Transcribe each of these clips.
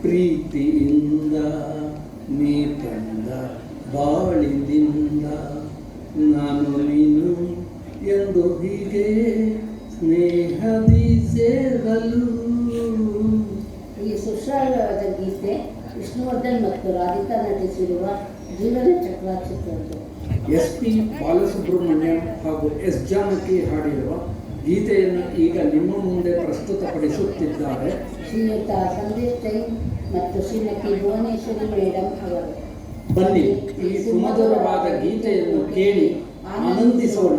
ಪ್ರೀತಿಯಿಂದ ನೀ ತಂದ ಬಾಳಿನಿಂದ ನಾನು ನೀನು ಎಂದು ಹೀಗೆ ಸ್ನೇಹದಿ ಸೇರಲು. ಈ ಸುಶ್ರಾವ್ಯವಾದ ಗೀತೆ ವಿಷ್ಣುವರ್ಧನ್ ಮತ್ತು ರಾಧಿಕಾ ನಟಿಸಿರುವ ಜೀವನ ಚಕ್ರ ಚಿತ್ರದ್ದು. ಎಸ್ ಪಿ ಬಾಲಸುಬ್ರಹ್ಮಣ್ಯಂ ಹಾಗೂ ಎಸ್ ಜಾನಕಿ ಹಾಡಿರುವ ಗೀತೆಯನ್ನು ಈಗ ನಿಮ್ಮ ಮುಂದೆ ಪ್ರಸ್ತುತಪಡಿಸುತ್ತಿದ್ದಾರೆ ಶ್ರೀಯುತ ಸಂದೇಶ್ ಜೈನ್ ಮತ್ತು ಶ್ರೀಮತಿ ಭುವನೇಶ್ವರಿ ಮೇಡಮ್ ಅವರು. ಬನ್ನಿ ಈ ಸುಮಧುರವಾದ ಗೀತೆಯನ್ನು ಕೇಳಿ ಆನಂದಿಸೋಣ.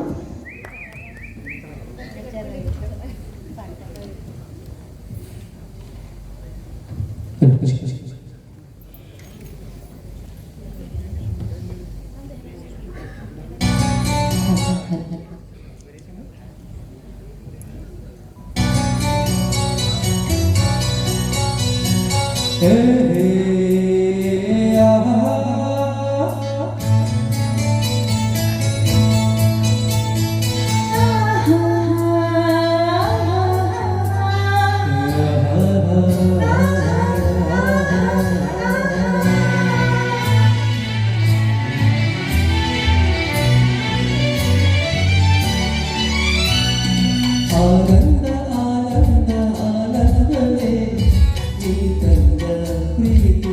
ಆನಂದ ಆನಂದ ಆನಂದವೇ ನೀ ತಂದ ಪ್ರೀತಿ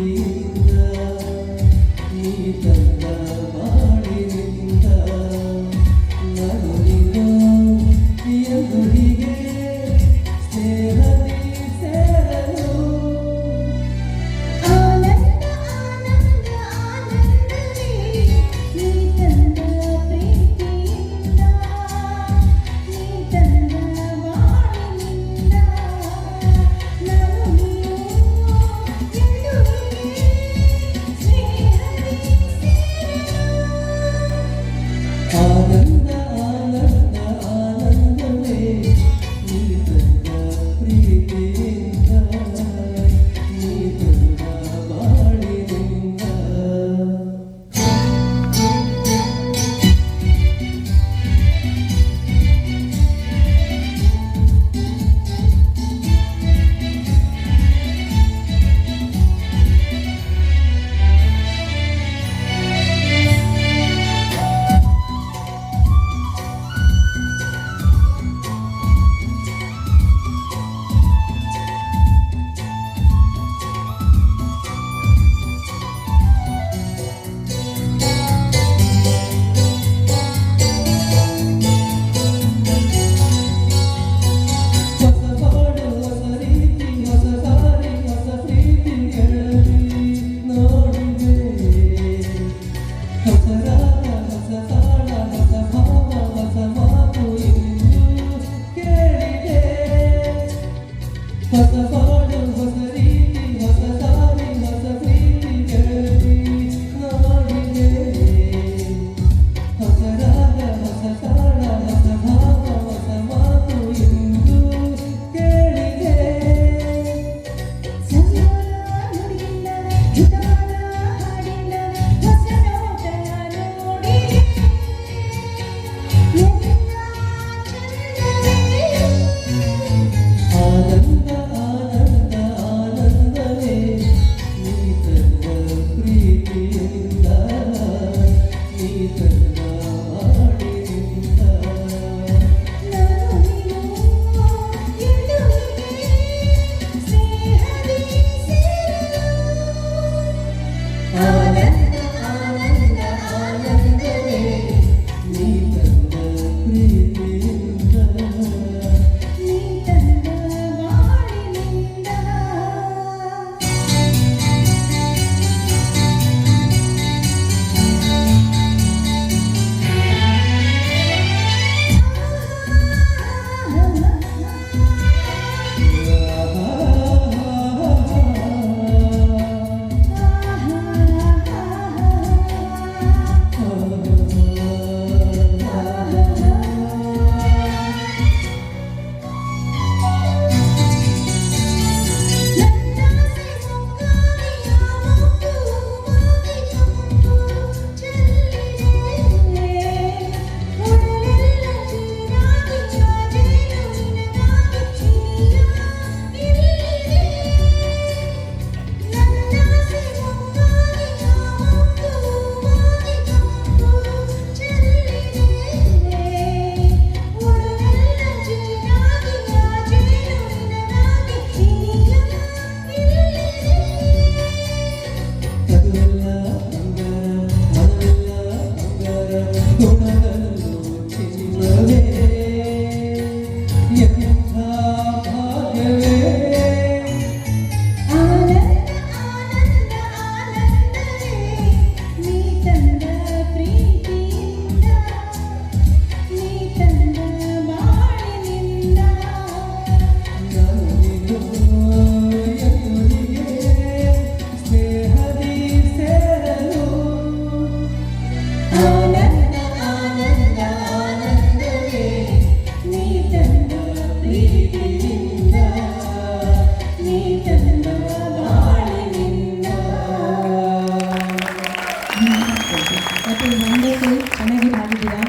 ವಂಡರ್ಫುಲ್ ಚೆನ್ನಾಗಿ ಹಾಡಿದ್ದೀರಾ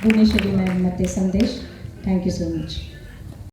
ಭುವನೇಶ್ವರಿ ಮ್ಯಾಮ್ ಮತ್ತು Sandesh. Thank you so much.